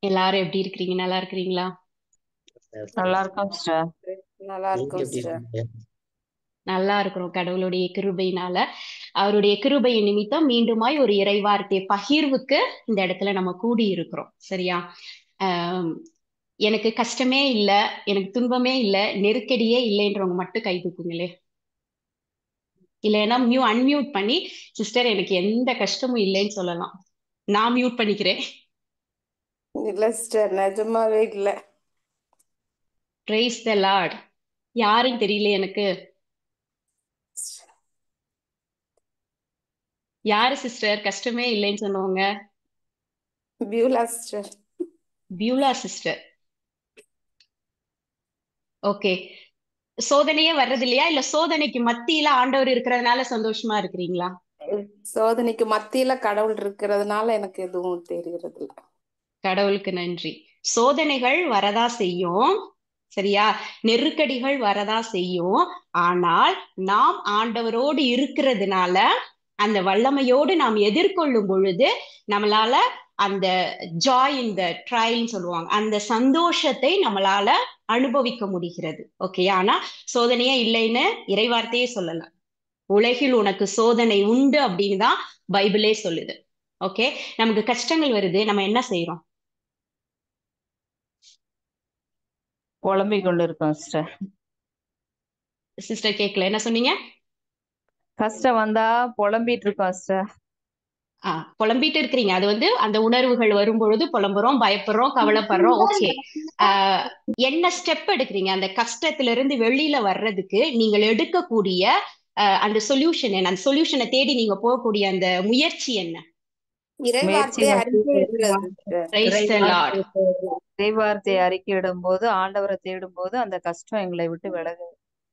எல்லாரும் எப்படி இருக்கிறீங்க? நல்லா இருக்கிறீங்களா? நல்லா இருக்கோம் சிஸ்டர். நல்லா நீங்க இருக்கும் எப்படி சிஸ்டர். இருக்கீங்க? நல்லா இருக்கிறோம். கடவுளுடைய கிருபையினால அவருடைய கிருபையின் நிமித்தம் மீண்டுமாய் ஒரு இறைவார்த்தை பகிர்வுக்கு இந்த இடத்துல நம்ம கூடி இருக்கிறோம். சரியா? ஆஹ் எனக்கு கஷ்டமே இல்லை, எனக்கு துன்பமே இல்லை, நெருக்கடியே இல்லைன்றவங்க மட்டும் கை தூக்குங்களே. இல்லைன்னா அன்மியூட் பண்ணி சிஸ்டர் எனக்கு எந்த கஷ்டமும் இல்லைன்னு சொல்லலாம். நான் மியூட் பண்ணிக்கிறேன். இல்ல சிஸ்டர், நிஜமாவே இல்ல. Praise the lord. யாருன்னு தெரியல எனக்கு. யாரு சிஸ்டர் கஷ்டமே இல்லைன்னு சொன்னவங்க? Beulah sister. Beulah sister. Okay. சோதனையே வர்றது இல்லையா, இல்ல சோதனைக்கு மத்தியில ஆண்டவர் இருக்கிறதுனால சந்தோஷமா இருக்கிறீங்களா? சோதனைக்கு மத்தியில கடவுள் இருக்கிறதுனால எனக்கு எதுவும் தெரியறது இல்ல. கடவுளுக்கு நன்றி. சோதனைகள் வரதா செய்யும், சரியா? நெருக்கடிகள் வரதா செய்யும். ஆனால் நாம் ஆண்டவரோடு இருக்கிறதுனால அந்த வல்லமையோடு நாம் எதிர்கொள்ளும் பொழுது நம்மளால அந்த ஜாய் இந்த ட்ரையல்னு சொல்லுவாங்க, அந்த சந்தோஷத்தை நம்மளால அனுபவிக்க முடிகிறது. ஓகே. ஆனா சோதனையே இல்லைன்னு இறைவார்த்தையே சொல்லல. உலகில் உனக்கு சோதனை உண்டு அப்படின்னு தான் பைபிளே சொல்லுது. ஓகே. நமக்கு கஷ்டங்கள் வருது, நம்ம என்ன செய்யறோம்? புலம்பிக் கொண்டு இருக்கோம் சிஸ்டர். சிஸ்டர் கேட்கல, என்ன சொன்னீங்க? கஷ்டம் வந்தா புலம்பிட்டு இருக்கோம் சிஸ்டர். புலம்பிட்டு இருக்கிறீங்க. அது அந்த உணர்வுகள் வரும்பொழுது புலம்புறோம், பயப்படுறோம், கவலைப்படுறோம். ஓகே. என்ன ஸ்டெப் எடுக்கிறீங்க அந்த கஷ்டத்துல இருந்து வெளியில வர்றதுக்கு? நீங்கள் எடுக்கக்கூடிய அந்த சொல்யூஷன் என்ன? அந்த சொல்யூஷனை தேடி நீங்க போகக்கூடிய அந்த முயற்சி என்ன? இறைவார்த்தை அறிக்கையிடுறது சிஸ்டர். Praise the Lord. இறைவார்த்தை அறிக்கையிடும் போது, ஆண்டவரை தேடும் போது அந்த கஷ்டம் எங்களை விட்டு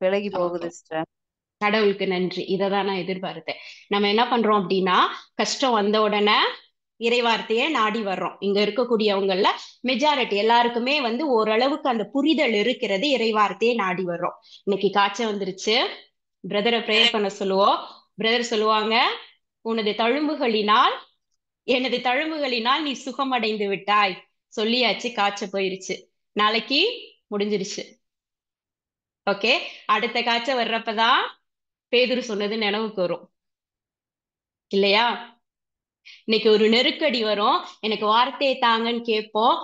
விலகி போகுது சிஸ்டர். கடவுளுக்கு நன்றி. இததான் நான் எதிர்பார்த்தேன். நம்ம என்ன பண்றோம் அப்படின்னா, கஷ்டம் வந்த உடனே இறைவார்த்தையை நாடி வர்றோம். இங்க இருக்கக்கூடியவங்கள மெஜாரிட்டி எல்லாருக்குமே ஓரளவுக்கு அந்த புரிதல் இருக்கிறது. இறைவார்த்தையை நாடி வர்றோம். இன்னைக்கு காய்ச்சல் வந்துருச்சு, பிரதரை ப்ரேயர் பண்ண சொல்லுவோம். பிரதர் சொல்லுவாங்க, உனது தழும்புகளினால் எனது தழும்புகளினால் நீ சுகமடைந்து விட்டாய். சொல்லியாச்சு, காய்ச்சல் போயிருச்சு, நாளைக்கு முடிஞ்சிருச்சு. ஓகே. அடுத்த காய்ச்சல் வர்றப்பதான் பேதுரு சொன்னது நினைவுக்கு வரும், இல்லையா? இன்னைக்கு ஒரு நெருக்கடி வரும், எனக்கு வார்த்தையை தாங்கன்னு கேட்போம்.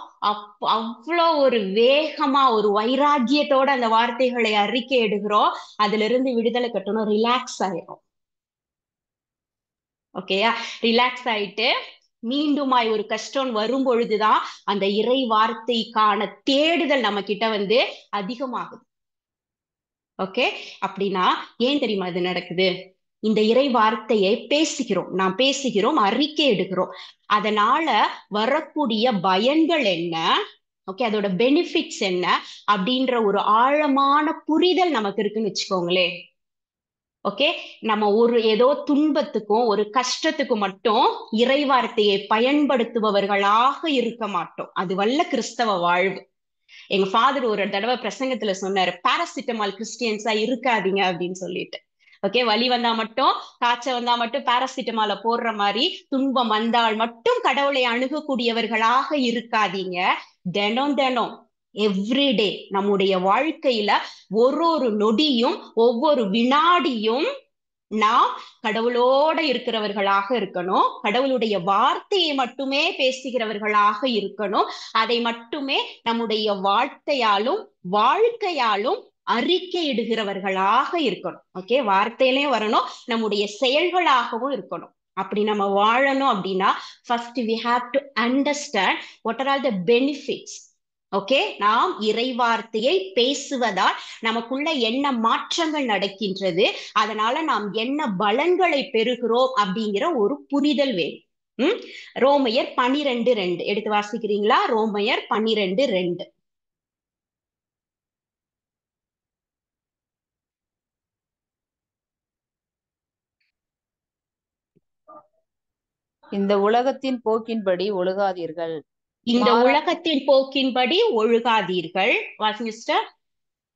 அவ்வளோ ஒரு வேகமா ஒரு வைராக்கியத்தோட அந்த வார்த்தைகளை அறிக்கை எடுக்கிறோம். அதுல இருந்து விடுதலை கட்டணும், ரிலாக்ஸ் ஆயிரும். ஓகேயா? ரிலாக்ஸ் ஆயிட்டு மீண்டுமாய் ஒரு கஷ்டம் வரும் பொழுதுதான் அந்த இறை வார்த்தைக்கான தேடுதல் நம்ம கிட்ட அதிகமாகுது. ஓகே. அப்படின்னா ஏன் தெரியுமா இது நடக்குது? இந்த இறை வார்த்தையை பேசுகிறோம், நாம் பேசுகிறோம், அறிக்கை எடுக்கிறோம். அதனால வரக்கூடிய பயன்கள் என்ன, ஓகே, அதோட பெனிஃபிட்ஸ் என்ன அப்படின்ற ஒரு ஆழமான புரிதல் நமக்கு இருக்குன்னு வச்சுக்கோங்களே. ஓகே. நம்ம ஏதோ துன்பத்துக்கும் ஒரு கஷ்டத்துக்கும் மட்டும் இறை வார்த்தையை பயன்படுத்துபவர்களாக இருக்க மாட்டோம். அது வல்ல கிறிஸ்தவ வாழ்வு. எங்க ஃபாதர் ஒரு தடவை பிரசங்கத்துல சொன்னாரு, பாராசிட்டமால் கிறிஸ்டியன்ஸா இருக்காதீங்க அப்படின்னு சொல்லிட்டு. ஓகே. வலி வந்தா மட்டும், காய்ச்சல் வந்தா மட்டும் பாராசிட்டமால போடுற மாதிரி, துன்பம் வந்தால் மட்டும் கடவுளை அணுகக்கூடியவர்களாக இருக்காதீங்க. தினம் தினம் எவ்ரிடே நம்முடைய வாழ்க்கையில ஒரு நொடியும் ஒவ்வொரு வினாடியும் நாம் கடவுளோட இருக்கிறவர்களாக இருக்கணும். கடவுளுடைய வார்த்தையை மட்டுமே பேசுகிறவர்களாக இருக்கணும். அதை மட்டுமே நம்முடைய வார்த்தையாலும் வாழ்க்கையாலும் அறிக்கையிடுகிறவர்களாக இருக்கணும். ஓகே. வார்த்தையிலையும் வரணும், நம்முடைய செயல்களாகவும் இருக்கணும். அப்படி நம்ம வாழணும் அப்படின்னா first we have to understand what are all the benefits. Okay. நாம் இறைவார்த்தையை பேசுவதால் நமக்குள்ள என்ன மாற்றங்கள் நடக்கின்றது, அதனால நாம் என்ன பலன்களை பெறுகிறோம் அப்படிங்கிற ஒரு புரிதல் வேணும். ரோமையர் 12:2 எடுத்து வாசிக்கிறீங்களா? ரோமையர் 12:2. இந்த உலகத்தின் போக்கின்படி ஒழுகாதீர்கள். இந்த உலகத்தின் போக்கின்படி ஒழுகாதீர்கள். சிஸ்டர்.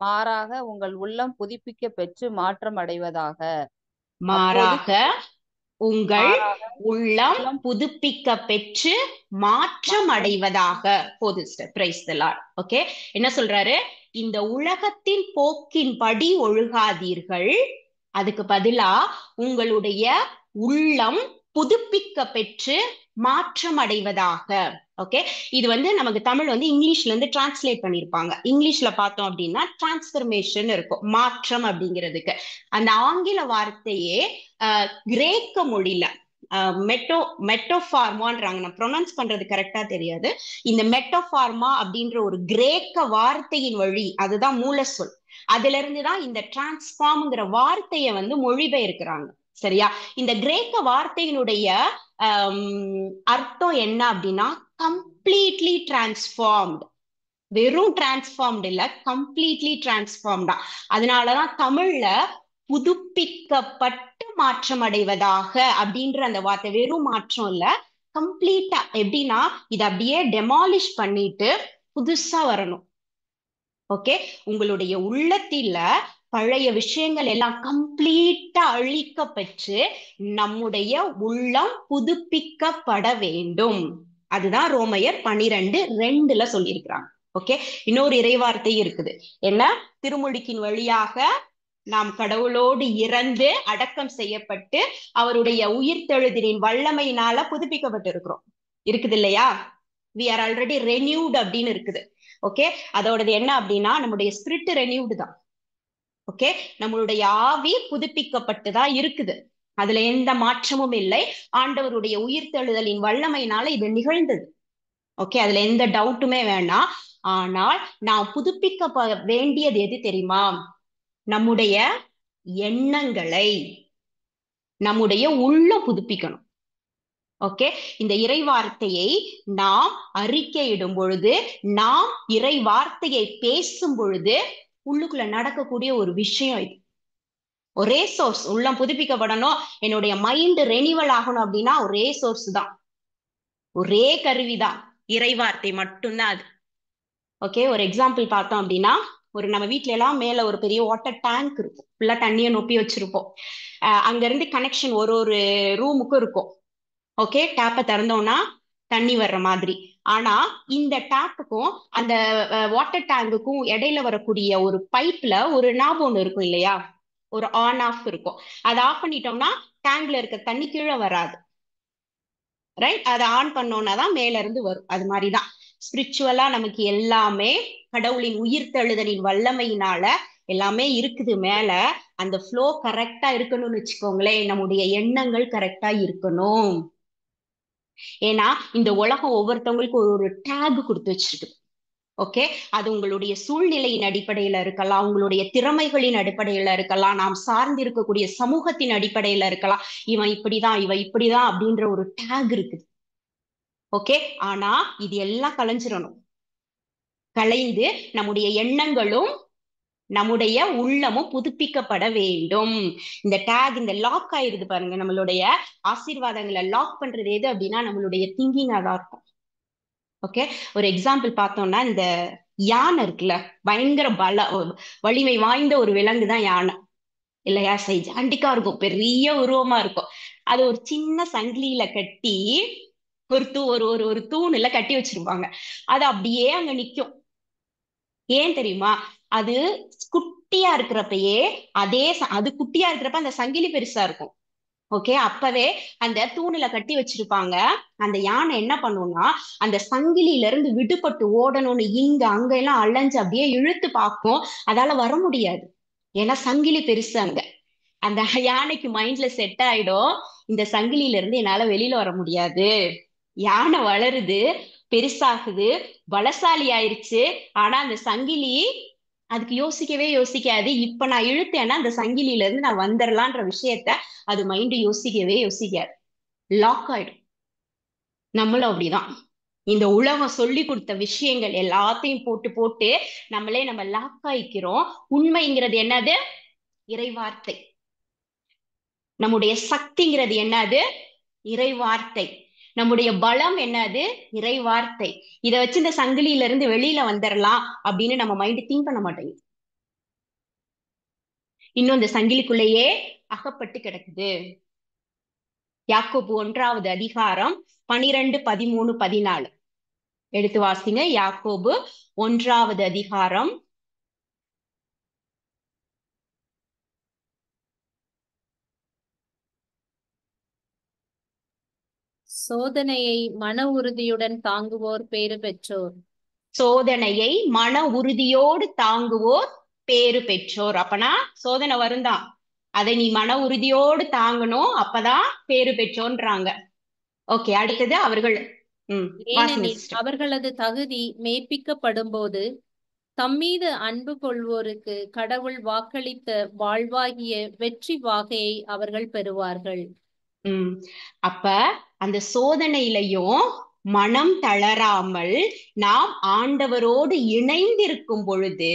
மாறாக உங்கள் உள்ளம் புதுப்பிக்க பெற்று மாற்றம் அடைவதாக. மாறாக உங்கள் மாறாக உள்ளம் உள்ளம் புதுப்பிக்க பெற்று மாற்றம் மாற்றம் அடைவதாக. போது sister, praise the Lord. Okay, என்ன சொல்றாரு? இந்த உலகத்தின் போக்கின்படி ஒழுகாதீர்கள், அதுக்கு பதிலா உங்களுடைய உள்ளம் புதுப்பிக்க பெற்று மாற்றம் அடைவதாக. ஓகே, இது நமக்கு தமிழ் இங்கிலீஷ்ல இருந்து டிரான்ஸ்லேட் பண்ணிருப்பாங்க. இங்கிலீஷ்ல பார்த்தோம் அப்படின்னா டிரான்ஸ்பர்மேஷன் இருக்கும், மாற்றம் அப்படிங்கிறதுக்கு. அந்த ஆங்கில வார்த்தையே கிரேக்க மொழியில மெட்டோஃபார்மான்றாங்க. நான் ப்ரொனவுன்ஸ் பண்றது கரெக்டா தெரியாது. இந்த மெட்டோஃபார்மா அப்படின்ற ஒரு கிரேக்க வார்த்தையின் வழி, அதுதான் மூல சொல். அதுல இருந்துதான் இந்த டிரான்ஸ்ஃபார்ம்ங்கிற வார்த்தையை மொழிபெயர்க்கிறாங்க. சரியா? இந்த கிரேக்க வார்த்தையினுடைய அர்த்தம் என்ன அப்படின்னா கம்ப்ளீட்லி டிரான்ஸ்ஃபார்ம்டு. வெறும் டிரான்ஸ்ஃபார்ம்டு இல்ல, கம்ப்ளீட்லி டிரான்ஸ்ஃபார்ம்டா. அதனாலதான் தமிழ்ல புதுப்பிக்கப்பட்டு மாற்றம் அடைவதாக அப்படின்ற அந்த வார்த்தை வெறும் மாற்றம் இல்ல, கம்ப்ளீட்டா. எப்படின்னா இதை அப்படியே டெமாலிஷ் பண்ணிட்டு புதுசா வரணும். ஓகே, உங்களுடைய உள்ளத்தில பழைய விஷயங்கள் எல்லாம் கம்ப்ளீட்டா அழிக்க பெற்று நம்முடைய உள்ளம் புதுப்பிக்கப்பட வேண்டும். அதுதான் ரோமையர் 12:2 சொல்லியிருக்கிறாங்க. ஓகே, இன்னொரு இறைவார்த்தை இருக்குது. என்ன? திருமுழுக்கின் வழியாக நாம் கடவுளோடு இறந்து அடக்கம் செய்யப்பட்டு அவருடைய உயிர்த்தெழுதலின் வல்லமையினால புதுப்பிக்கப்பட்டு இருக்கிறோம். இருக்குது இல்லையா? we are already renewed அப்படின்னு இருக்குது. ஓகே, அதோடது என்ன அப்படின்னா நம்முடைய ஸ்பிரிட் ரெனியூடு தான். ஓகே, நம்மளுடைய ஆவி புதுப்பிக்கப்பட்டுதான் இருக்குது. அதுல எந்த மாற்றமும் இல்லை. ஆண்டவருடைய உயிர்த்தெழுதலின் வல்லமையினால இது நிகழ்ந்தது. ஓகே, அதுல எந்த டவுட்டுமே வேண்டாம். ஆனால் நாம் புதுப்பிக்க வேண்டியது எது தெரியுமா? நம்முடைய எண்ணங்களை, நம்முடைய உள்ள புதுப்பிக்கணும். ஓகே, இந்த இறை வார்த்தையை நாம் அறிக்கையிடும் பொழுது, நாம் இறை வார்த்தையை பேசும் பொழுது உள்ளுக்குள்ள நடக்கக்கூடிய ஒரு விஷயம் இது. ஒரே சோர்ஸ். உள்ளம் புதுப்பிக்கப்படணும், என்னுடைய மைண்ட் ரெனிவல் ஆகணும் அப்படின்னா ஒரே சோர்ஸ் தான், ஒரே கருவிதான், இறை வார்த்தை மட்டும்தான் அது. ஓகே, ஒரு எக்ஸாம்பிள் பார்த்தோம் அப்படின்னா, நம்ம வீட்ல எல்லாம் மேல ஒரு பெரிய வாட்டர் டேங்க் இருக்கும், ஃபுல்லா தண்ணியை நொப்பி வச்சிருப்போம். அங்க இருந்து கனெக்ஷன் ஒரு ரூமுக்கும் இருக்கும். ஓகே, டேப்பை திறந்தோம்னா தண்ணி வர்ற மாதிரி. ஆனா இந்த டேப்புக்கும் அந்த வாட்டர் டேங்குக்கும் இடையில வரக்கூடிய ஒரு பைப்ல ஒரு நாப் ஒன்று இருக்கும் இல்லையா? ஒரு ஆன் ஆஃப் இருக்கும். அதை ஆஃப் பண்ணிட்டோம்னா டேங்க்ல இருக்க தண்ணி கீழே வராது. ரைட்? அதை ஆன் பண்ணோம்னா தான் மேல இருந்து வரும். அது மாதிரிதான் ஸ்பிரிச்சுவலா நமக்கு எல்லாமே கடவுளின் உயிர்த்தெழுதலின் வல்லமையினால எல்லாமே இருக்குது மேல. அந்த ஃப்ளோ கரெக்டா இருக்கணும்னு வச்சுக்கோங்களேன். நம்முடைய எண்ணங்கள் கரெக்டா இருக்கணும். ஏன்னா இந்த உலகம் ஒவ்வொருத்தவங்களுக்கு ஒரு டேக் கொடுத்து வச்சிருக்கு. ஓகே, அது உங்களுடைய சூழ்நிலையின் அடிப்படையில இருக்கலாம், உங்களுடைய திறமைகளின் அடிப்படையில இருக்கலாம், நாம் சார்ந்து இருக்கக்கூடிய சமூகத்தின் அடிப்படையில இருக்கலாம். இவன் இப்படிதான், இவ இப்படிதான் அப்படின்ற ஒரு டேக் இருக்குது. ஓகே, ஆனா இது எல்லாம் கலைஞ்சிடணும். கலைந்து நம்முடைய எண்ணங்களும் நம்முடைய உள்ளமும் புதுப்பிக்கப்பட வேண்டும். இந்த டேக், இந்த லாக் ஆயிருது பாருங்க. நம்மளுடைய ஆசீர்வாதங்களை லாக் பண்றது எது அப்படின்னா நம்மளுடைய திங்கிங்கா தான் இருக்கும். ஓகே, ஒரு எக்ஸாம்பிள் பார்த்தோம்னா, இந்த யானை இருக்குல்ல, பயங்கர வலிமை வாய்ந்த ஒரு விலங்கு தான் யானை இல்லையா? சைஜாண்டிக்கா இருக்கும், பெரிய உருவமா இருக்கும். அது ஒரு சின்ன சங்கிலியில கட்டி ஒரு தூணுல கட்டி வச்சிருப்பாங்க. அது அப்படியே அங்க நிக்கும். ஏன் தெரியுமா? அது குட்டியா இருக்கிறப்பயே அது குட்டியா இருக்கிறப்ப அந்த சங்கிலி பெருசா இருக்கும். ஓகே, அப்பவே அந்த தூணுல கட்டி வச்சிருப்பாங்க. அந்த யானை என்ன பண்ணும்னா அந்த சங்கிலியில இருந்து விடுபட்டு ஓடணும்னு இங்க அங்க எல்லாம் அலைஞ்சு அப்படியே இழுத்து பார்க்கும். அதால வர முடியாது, ஏன்னா சங்கிலி பெருசு அங்க. அந்த யானைக்கு மைண்ட்ல செட் ஆயிடும், இந்த சங்கிலியில இருந்து என்னால வெளியில வர முடியாது. யானை வளருது, பெருசாகுது, பலசாலி ஆயிருச்சு. ஆனா அந்த சங்கிலி அதுக்கு யோசிக்காது. இப்ப நான் இழுத்தேன்னா அந்த சங்கிலியில இருந்து நான் வந்துடலான்ற விஷயத்த அது மைண்ட் யோசிக்காது, லாக் ஆயிடும். நம்மளும் அப்படிதான். இந்த உலகம் சொல்லி கொடுத்த விஷயங்கள் எல்லாத்தையும் போட்டு போட்டு நம்ம லாக் ஆயிக்கிறோம். உண்மைங்கிறது என்னது? இறைவார்த்தை. நம்முடைய சக்திங்கிறது என்னது? இறைவார்த்தை. நம்முடைய பலம் என்னது? இறைவார்த்தை. இதை வச்சு இந்த சங்கிலியில இருந்து வெளியில வந்துடலாம் அப்படின்னு நம்ம மைண்ட் திங்க் பண்ண மாட்டேங்குது. இன்னும் இந்த சங்கிலிக்குள்ளேயே அகப்பட்டு கிடக்குது. யாக்கோபு 1வது அதிகாரம் 12, 13, 14 எடுத்து வாசிங்க. யாக்கோபு 1வது அதிகாரம். சோதனையை மன உறுதியுடன் தாங்குவோர் பேறு பெற்றோர். சோதனையை மன உறுதியோடு தாங்குவோர் பேறு பெற்றோர். அப்பனா சோதனை வருந்தான், அதை நீ மன உறுதியோடு தாங்கணும், அப்பதான் பேறு பெற்றோன்றாங்க. ஓகே, அடுத்தது அவர்கள் வாசிங்க ஏனெனில் சிஸ்டர். அவர்களது தகுதி மெய்ப்பிக்கப்படும் போது தம்மீது அன்பு கொள்வோருக்கு கடவுள் வாக்களித்த வாழ்வாகிய வெற்றி வாகையை அவர்கள் பெறுவார்கள். அப்ப அந்த சோதனையிலையும் மனம் தளராமல் நாம் ஆண்டவரோடு இணைந்திருக்கும் பொழுது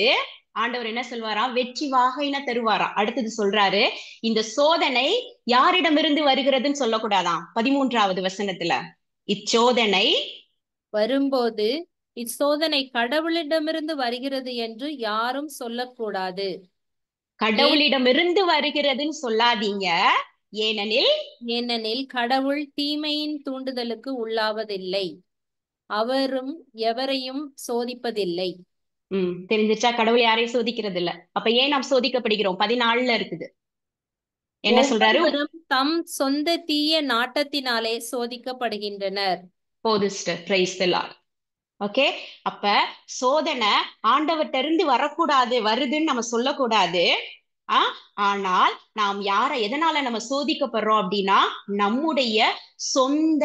ஆண்டவர் என்ன சொல்வாராம்? வெற்றி வாகைன தருவாராம். அடுத்தது சொல்றாரு, இந்த சோதனை யாரிடமிருந்து வருகிறதுன்னு சொல்லக்கூடாதாம். 13வது வசனத்துல இச்சோதனை வரும்போது இச்சோதனை கடவுளிடமிருந்து வருகிறது என்று யாரும் சொல்லக்கூடாது. கடவுளிடமிருந்து வருகிறதுன்னு சொல்லாதீங்க. ஏனெனில் கடவுள் தீமையின் தூண்டுதலுக்கு உள்ளாவதில்லை, அவரும் எவரையும் சோதிப்பதில்லை. தெரிஞ்சிச்சா? கடவுள் யாரையும் சோதிக்கிறது இல்ல. அப்ப ஏன் நாம் சோதிக்கப்படுகிறோம்? 14 இருக்குது. என்ன சொல்றாரு? தம் சொந்த தீய நாட்டத்தினாலே சோதிக்கப்படுகின்றனர். ஓகே, அப்ப சோதனை ஆண்டவர்ட்ட இருந்து வரக்கூடாது, வருதுன்னு நம்ம சொல்லக்கூடாது. ஆனால் நாம் எதனால நம்ம சோதிக்கப்படுறோம் அப்படின்னா, நம்முடைய சொந்த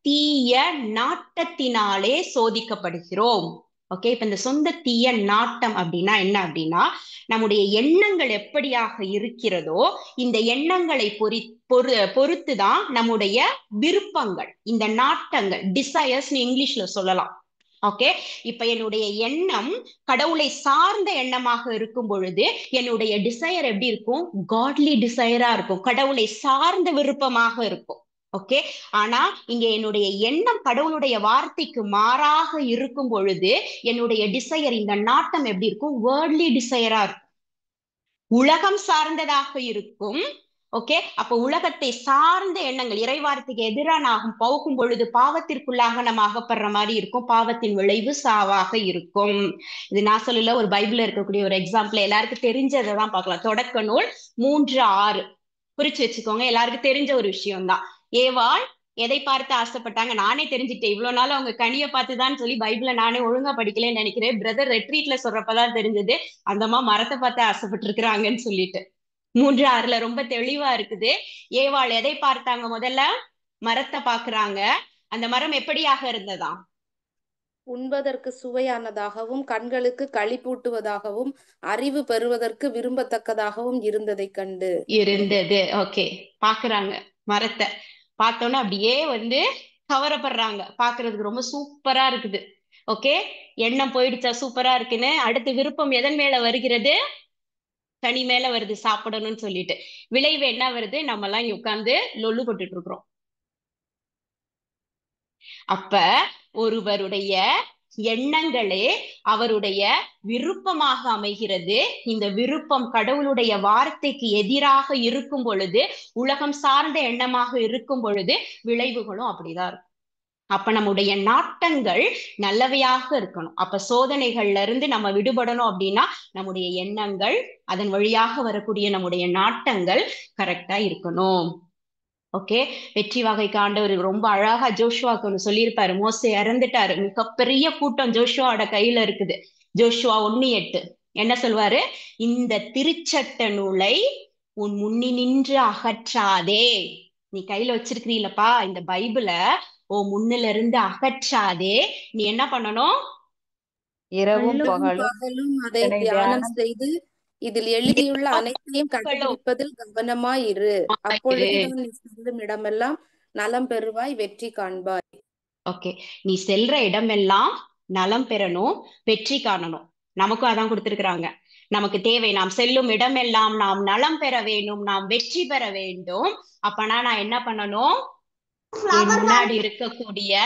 தீய நாட்டத்தினாலே சோதிக்கப்படுகிறோம். ஓகே, இப்ப இந்த சொந்த தீய நாட்டம் அப்படின்னா என்ன அப்படின்னா, நம்முடைய எண்ணங்கள் எப்படியாக இருக்கிறதோ இந்த எண்ணங்களை பொறுத்துதான் நம்முடைய விருப்பங்கள், இந்த நாட்டங்கள், டிசையர்ஸ் இங்கிலீஷ்ல சொல்லலாம். ஓகே, இப்ப என்னுடைய எண்ணம் கடவுளை சார்ந்த எண்ணமாக இருக்கும் பொழுது என்னுடைய டிசையர் எப்படி இருக்கும்? காட்லி டிசையரா இருக்கும், கடவுளை சார்ந்த விருப்பமாக இருக்கும். ஓகே, ஆனா இங்க என்னுடைய எண்ணம் கடவுளுடைய வார்த்தைக்கு மாறாக இருக்கும் பொழுது என்னுடைய டிசையர், இந்த நாட்டம் எப்படி இருக்கும்? வேர்ல்ட்லி டிசையரா இருக்கும், உலகம் சார்ந்ததாக இருக்கும். ஓகே, அப்ப உலகத்தை சார்ந்த எண்ணங்கள் இறைவார்த்தைக்கு எதிராக நாம் போகும் பொழுது பாவத்திற்குள்ளாக நம்ம அகப்படுற மாதிரி இருக்கும். பாவத்தின் விளைவு சாவாக இருக்கும். இது நான் சொல்லல, ஒரு பைபிள்ல இருக்கக்கூடிய ஒரு எக்ஸாம்பிள், எல்லாருக்கும் தெரிஞ்சதை தான் பார்க்கலாம். தொடக்க நூல் 3:6 குறிச்சு வச்சுக்கோங்க, எல்லாருக்கும் தெரிஞ்ச ஒரு விஷயம்தான். ஏவாள் எதை பார்த்து ஆசைப்பட்டாங்க? நானே தெரிஞ்சுட்டேன், இவ்வளவு நாள் அவங்க கனியை பார்த்துதான் சொல்லி பைபிள நானே ஒழுங்கா படிக்கலன்னு நினைக்கிறேன். பிரதர் ரெட்ரீட்ல சொல்றப்பதான் தெரிஞ்சது அந்தம்மா மரத்தை பார்த்து ஆசைப்பட்டு இருக்கிறாங்கன்னு சொல்லிட்டு. 3:6 ரொம்ப தெளிவா இருக்குது. ஏவாள் எதை பார்த்தாங்க? முதல்ல மரத்தை பாக்குறாங்க. அந்த மரம் எப்படியாக இருந்ததா? உண்பதற்கு சுவையானதாகவும் கண்களுக்கு களிப்பூட்டுவதாகவும் அறிவு பெறுவதற்கு விரும்பத்தக்கதாகவும் இருந்ததை கண்டு இருந்தது. ஓகே, பாக்குறாங்க மரத்தை, பார்த்தோன்னே அப்படியே கவரப்படுறாங்க. பாக்குறதுக்கு ரொம்ப சூப்பரா இருக்குது. ஓகே, எண்ணம் போயிடுச்சா சூப்பரா இருக்குன்னு? அடுத்து விருப்பம் எதன் மேல வருகிறது? கனி மேல வருது, சாப்பிடணும்னு சொல்லிட்டு. விளைவு என்ன வருது? நம்ம எல்லாம் இங்க உட்கார்ந்து லொல்லு போட்டுட்டு இருக்கிறோம். அப்ப ஒருவருடைய எண்ணங்களே அவருடைய விருப்பமாக அமைகிறது. இந்த விருப்பம் கடவுளுடைய வார்த்தைக்கு எதிராக இருக்கும் பொழுது, உலகம் சார்ந்த எண்ணமாக இருக்கும் பொழுது விளைவுகளும் அப்படிதான் இருக்கும். அப்ப நம்முடைய நாட்டங்கள் நல்லவையாக இருக்கணும். அப்ப சோதனைகள்ல இருந்து நம்ம விடுபடணும் அப்படின்னா நம்முடைய எண்ணங்கள், அதன் வழியாக வரக்கூடிய நம்முடைய நாட்டங்கள் கரெக்டா இருக்கணும். ஓகே, வெற்றி வகைக்கு ஆண்டவர் ரொம்ப அழகா ஜோஷுவாக்கு ஒண்ணு சொல்லியிருப்பாரு. மோசே இறந்துட்டாரு, மிகப்பெரிய கூட்டம் ஜோஷுவாவோட கையில இருக்குது. ஜோஷுவா 1:8 என்ன சொல்வாரு? இந்த திருச்சட்ட நூலை உன் முன்னினின்று அகற்றாதே. நீ கையில வச்சிருக்கிறீங்களப்பா இந்த பைபிள, முன்னில இருந்து அகற்றாதே. நீ என்ன பண்ணணும்? இரவும் பகலும் அதை தியானம் செய்து இதில் எழுதியுள்ள அனைத்தையும் கடைபிடிப்பதில் கவனமாயிரு. அப்பொழுதுதான் நீ செல்லும் இடமெல்லாம் நலம் பெறுவாய், வெற்றி காண்பாய். ஓகே, நீ செல்ற இடமெல்லாம் நலம் பெறணும், வெற்றி காணணும். நமக்கும் அதான் கொடுத்திருக்கிறாங்க. நமக்கு தேவை, நாம் செல்லும் இடமெல்லாம் நாம் நலம் பெற வேண்டும், நாம் வெற்றி பெற வேண்டும். அப்பனா நான் என்ன பண்ணணும்? முன்னாடி இருக்கக்கூடிய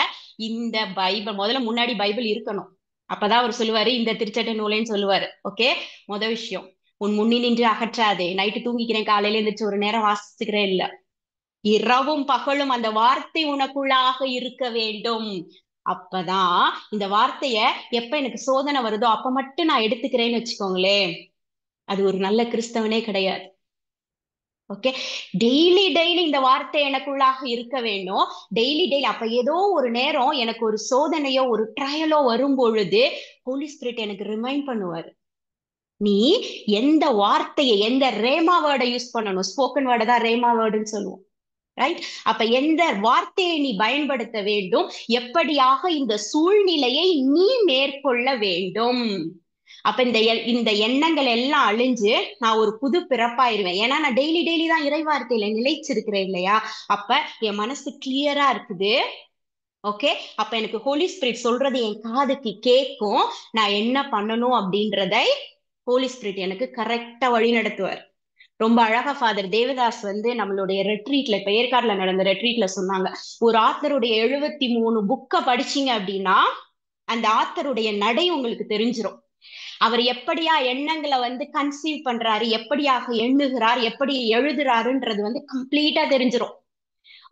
இந்த பைபிள், முதல்ல முன்னாடி பைபிள் இருக்கணும். அப்பதான் அவர் சொல்லுவாரு இந்த திருச்சட்ட நூலைன்னு சொல்லுவாரு. ஓகே, முதல் விஷயம், உன் முன்னி நின்று அகற்றாதே. நைட்டு தூங்கிக்கிறேன், காலையில எழுந்திரிச்சு ஒரு நேரம் வாசிச்சுக்கிறேன் இல்ல. இரவும் பகலும் அந்த வார்த்தை உனக்குள்ளாக இருக்க வேண்டும். அப்பதான் இந்த வார்த்தைய எப்ப எனக்கு சோதனை வருதோ அப்ப மட்டும் நான் எடுத்துக்கிறேன்னு வச்சுக்கோங்களேன், அது ஒரு நல்ல கிறிஸ்தவனே கிடையாது. ஓகே, டெய்லி டெய்லி இந்த வார்த்தை எனக்குள்ளாக இருக்க வேண்டும். டெய்லி டெய்லி அப்ப ஏதோ ஒரு நேரம் எனக்கு ஒரு சோதனையோ ஒரு ட்ரையலோ வரும் பொழுது ஹோலி ஸ்பிரிட் எனக்கு ரிமைண்ட் பண்ணுவாரு, நீ எந்த வார்த்தையை, எந்த ரேமா வேர்டை யூஸ் பண்ணணும். ஸ்போக்கன் வேர்டை தான் ரேமா வேர்டுன்னு சொல்லுவோம், ரைட்? அப்ப எந்த வார்த்தையை நீ பயன்படுத்த வேண்டும், எப்படியாக இந்த சூழ்நிலையை நீ மேற்கொள்ள வேண்டும். அப்ப இந்த எண்ணங்கள் எல்லாம் அழிஞ்சு நான் ஒரு புது பிறப்பாயிருவேன். ஏன்னா நான் டெய்லி டெய்லி தான் இறை வார்த்தையில நிலைச்சிருக்கிறேன் இல்லையா? அப்ப என் மனசு கிளியரா இருக்குது. ஓகே, அப்ப எனக்கு ஹோலி ஸ்பிரிட் சொல்றது என் காதுக்கு கேட்கும். நான் என்ன பண்ணணும் அப்படின்றதை ஹோலி ஸ்பிரிட் எனக்கு கரெக்டா வழி நடத்துவார். ரொம்ப அழகா ஃபாதர் தேவதாஸ் நம்மளுடைய ரெட்ரீட்ல, இப்ப ஏற்காடுல நடந்த ரெட்ரீட்ல சொன்னாங்க, ஒரு ஆத்தருடைய 73 புக்கை படிச்சீங்க அப்படின்னா அந்த ஆத்தருடைய நடை உங்களுக்கு தெரிஞ்சிரும். அவர் எப்படியா எண்ணங்களை கன்சீவ் பண்றாரு, எப்படியாக எண்ணுகிறார், எப்படி எழுதுறாருன்றது கம்ப்ளீட்டா தெரிஞ்சிரும்.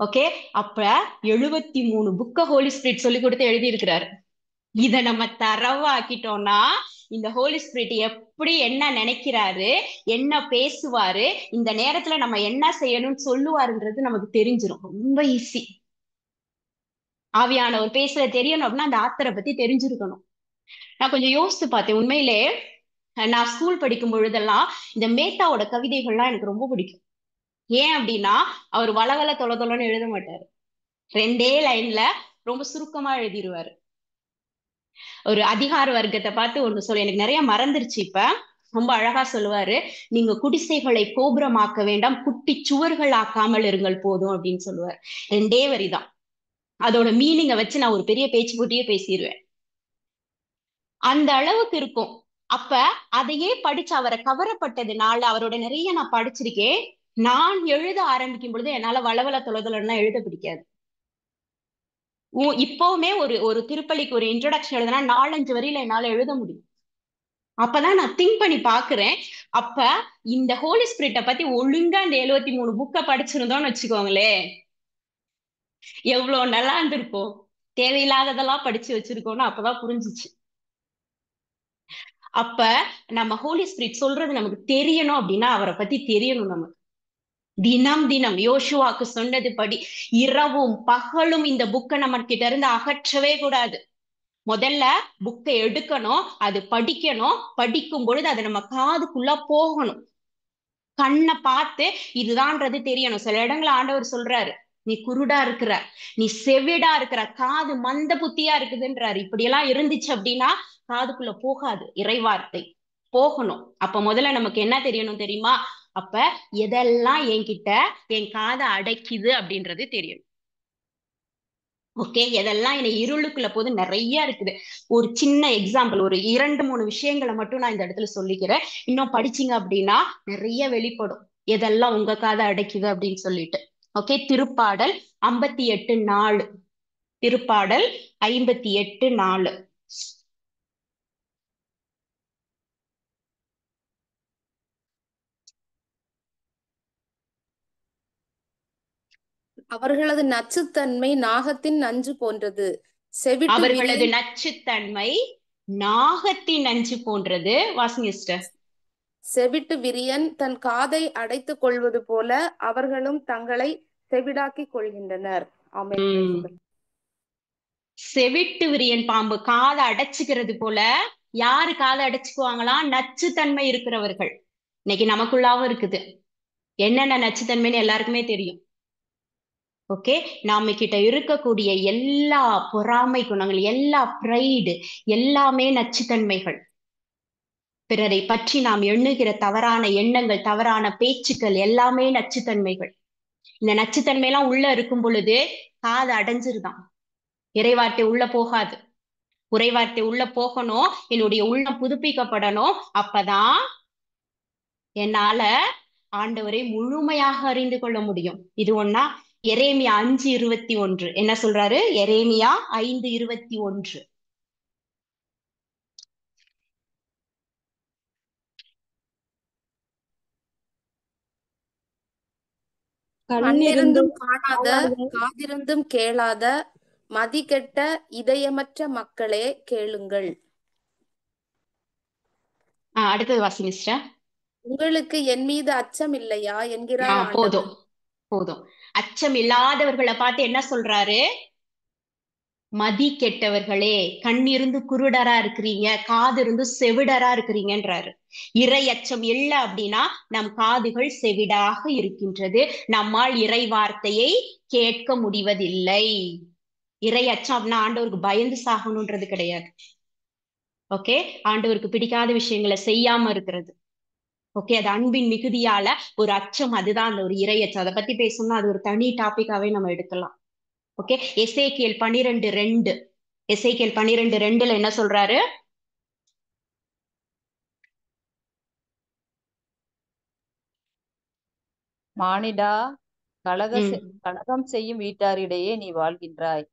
ஓகே, அப்ப 73 புக்க ஹோலி ஸ்பிரிட் சொல்லி கொடுத்து எழுதி இருக்கிறாரு. இத நம்ம தரவாக்கிட்டோம்னா இந்த ஹோலி ஸ்பிரிட் எப்படி என்ன நினைக்கிறாரு, என்ன பேசுவாரு, இந்த நேரத்துல நம்ம என்ன செய்யணும்னு சொல்லுவாருன்றது நமக்கு தெரிஞ்சிரும். ரொம்ப ஈஸி. ஆவியானவர் பேசுற தெரியணும் அப்படின்னா அந்த ஆத்தரை பத்தி தெரிஞ்சிருக்கணும். நான் கொஞ்சம் யோசித்து பார்த்தேன். உண்மையிலே நான் ஸ்கூல் படிக்கும் பொழுதெல்லாம் இந்த மேத்தாவோட கவிதைகள்லாம் எனக்கு ரொம்ப பிடிக்கும். ஏன் அப்படின்னா அவர் வளவல தொலை தொலைன்னு எழுத மாட்டாரு, 2 லைன்ல ரொம்ப சுருக்கமா எழுதிடுவாரு. ஒரு அதிகார வர்க்கத்தை பார்த்து ஒண்ணு சொல்ல, எனக்கு நிறைய மறந்துருச்சு இப்ப, ரொம்ப அழகா சொல்லுவாரு, நீங்க குடிசைகளை கோபுரமாக்க வேண்டாம், குட்டி சுவர்கள் ஆக்காமல் இருங்கள் போதும் அப்படின்னு சொல்லுவார். 2 வரிதான். அதோட மீனிங்கை வச்சு நான் ஒரு பெரிய பேச்சு போட்டியே பேசிடுவேன். அந்த அளவுக்கு இருக்கும். அப்ப அதையே படிச்சு அவரை கவரப்பட்டதுனால அவரோட நிறைய நான் படிச்சிருக்கேன். நான் எழுத ஆரம்பிக்கும் பொழுது என்னால வளவல தொலைதலன்னா எழுத பிடிக்காது. இப்பவுமே ஒரு ஒரு திருப்பலிக்கு ஒரு இன்ட்ரோடக்ஷன் எழுதுனா 4-5 வரியில என்னால எழுத முடியும். அப்பதான் நான் திங்க் பண்ணி பாக்குறேன், அப்ப இந்த ஹோலி ஸ்பிரிட்டை பத்தி ஒழுங்கா இந்த 73 புக்கை படிச்சிருந்தோம்னு வச்சுக்கோங்களேன், எவ்வளவு நல்லா இருந்திருக்கும். தேவையில்லாததெல்லாம் படிச்சு வச்சிருக்கோம்னு அப்பதான் புரிஞ்சிச்சு. அப்ப நம்ம ஹோலி ஸ்பிரிட் சொல்றது நமக்கு தெரியணும் அப்படின்னா அவரை பத்தி தெரியணும் நமக்கு. தினம் தினம் யோசுவாக்கு சொன்னது படி இரவும் பகலும் இந்த புக்கை நம்ம கிட்ட இருந்து அகற்றவே கூடாது. முதல்ல புக்கை எடுக்கணும், அது படிக்கணும், படிக்கும் பொழுது அது நம்ம காதுக்குள்ள போகணும், கண்ணை பார்த்து இதுதான்றது தெரியணும். சில இடங்களை ஆண்டவர் சொல்றாரு, நீ குருடா இருக்கிற, நீ செவிடா இருக்கிற, காது மந்த புத்தியா இருக்குதுன்றாரு. இப்படியெல்லாம் இருந்துச்சு அப்படின்னா காதுக்குள்ள போகாது, இறைவார்த்தை போகணும். அப்ப முதல்ல நமக்கு என்ன தெரியணும் தெரியுமா? அப்ப எதெல்லாம் என்கிட்ட என் காதை அடைக்குது அப்படின்றது தெரியணும். ஓகே, எதெல்லாம் என்னை இருளுக்குள்ள போது நிறைய இருக்குது. ஒரு சின்ன எக்ஸாம்பிள், ஒரு 2-3 விஷயங்களை மட்டும் நான் இந்த இடத்துல சொல்லிக்கிறேன். இன்னும் படிச்சீங்க அப்படின்னா நிறைய வெளிப்படும் எதெல்லாம் உங்க காதை அடைக்குது அப்படின்னு சொல்லிட்டு. ஓகே, திருப்பாடல் 58:4. திருப்பாடல் 58:4. அவர்களது நச்சுத்தன்மை நாகத்தின் நஞ்சு போன்றது, செவிட்டு அவர்களது விரியன் நச்சுத்தன்மை நாகத்தின் நஞ்சு போன்றது. வாசிங்க சிஸ்டர். செவிட்டு விரியன் தன் காதை அடைத்துக் கொள்வது போல அவர்களும் தங்களை செவிடாக்கிக் கொள்கின்றனர். ஆமென். செவிட்டு விரியன் பாம்பு காதை அடைச்சுக்கிறது போல யாரு காதை அடைச்சுக்குவாங்களாம்? நச்சுத்தன்மை இருக்கிறவர்கள். இன்னைக்கு நமக்குள்ளாவும் இருக்குது. என்னென்ன நச்சுத்தன்மைன்னு எல்லாருக்குமே தெரியும். ஓகே, நாம கிட்ட இருக்கக்கூடிய எல்லா பொறாமை குணங்கள், எல்லா பிரைடு, எல்லாமே நச்சுத்தன்மைகள். பிறரை பற்றி நாம் எண்ணுகிற தவறான எண்ணங்கள், தவறான பேச்சுக்கள் எல்லாமே நச்சுத்தன்மைகள். இந்த நச்சுத்தன்மை எல்லாம் உள்ள இருக்கும் பொழுது காது அடைஞ்சிருதான், இறைவார்த்தை உள்ள போகாது. உறைவார்த்தை உள்ள போகணும், என்னுடைய உள்ளம் புதுப்பிக்கப்படணும். அப்பதான் என்னால ஆண்டவரை முழுமையாக அறிந்து கொள்ள முடியும். இது ஒண்ணா. எரேமியா 5:21 என்ன சொல்றாரு? எரேமியா 5:21. கண்ணிருந்தும் காணாத, காதிருந்தும் கேளாத, மதிகெட்ட இதயமற்ற மக்களே கேளுங்கள். அடுத்தது வாசி மிஸ்டர். உங்களுக்கு என் மீது அச்சம் இல்லையா என்கிறார் ஆண்டவர். போதும் போதும். அச்சம் இல்லாதவர்களை பார்த்து என்ன சொல்றாரு? மதி கெட்டவர்களே, கண்ணிருந்து குருடரா இருக்கிறீங்க, காது இருந்து செவிடரா இருக்கிறீங்கன்றாரு. இறை அச்சம் இல்லை அப்படின்னா நம் காதுகள் செவிடாக இருக்கின்றது, நம்மால் இறை வார்த்தையை கேட்க முடிவதில்லை. இறை அச்சம் அப்படின்னா ஆண்டவருக்கு பயந்து சாகணுன்றது கிடையாது. ஓகே, ஆண்டவருக்கு பிடிக்காத விஷயங்களை செய்யாம இருக்கிறது. ஓகே, அது அன்பின் மிகுதியால ஒரு அச்சம், அதுதான் அந்த ஒரு இறை அச்சம். அதை பத்தி பேசணும்னா அது ஒரு தனி டாபிக்காவே நம்ம எடுக்கலாம். ஓகே, எசேக்கியேல் 12:2. எசேக்கியேல் 12:2 என்ன சொல்றாரு? மானிடா, கலகம் செய்யும் வீட்டாரிடையே நீ வாழ்கின்றாய்,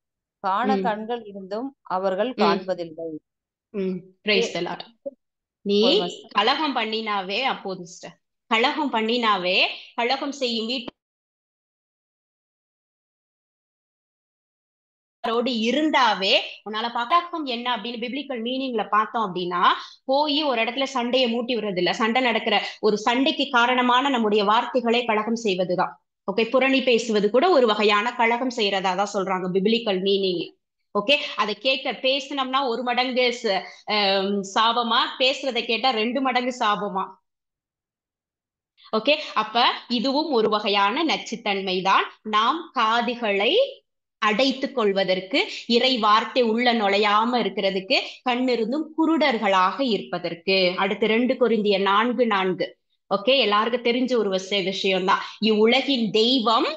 காண கண்கள் இருந்தும் அவர்கள் காண்பதில்லை. நீ கலகம் பண்ணினாவே, அப்போது கலகம் பண்ணினாவே, கலகம் செய்யும் வீட்டு இருந்தாவே உன்னால பழக்கம் என்ன அப்படின்னு பிப்ளிக்கல் மீனிங்ல பார்த்தோம் அப்படின்னா, போய் ஒரு இடத்துல சண்டையை மூட்டி விடுறது இல்ல. சண்டை நடக்கிற ஒரு சண்டைக்கு காரணமான நம்முடைய வார்த்தைகளை கலகம் செய்வதுதான். ஓகே, புரணி பேசுவது கூட ஒரு வகையான கலகம் செய்யறதா தான் சொல்றாங்க பிப்ளிக்கல் மீனிங். ஓகே, அதை பேசினோம்னா 1 மடங்கு சாபமா, பேசுறதை கேட்டா 2 மடங்கு சாபமா. ஓகே, அப்ப இதுவும் ஒரு வகையான நச்சுத்தன்மை தான். நாம் காதுகளை அடைத்துக் கொள்வதற்கு, இறை வார்த்தை உள்ள நுழையாம இருக்கிறதுக்கு, கண்ணிருந்தும் குருடர்களாக இருப்பதற்கு. அடுத்து 2 கொரிந்தியர் 4:4. ஓகே, எல்லாருக்கும் தெரிஞ்ச ஒரு விஷயம்தான். இவ்வுலகின் தெய்வம்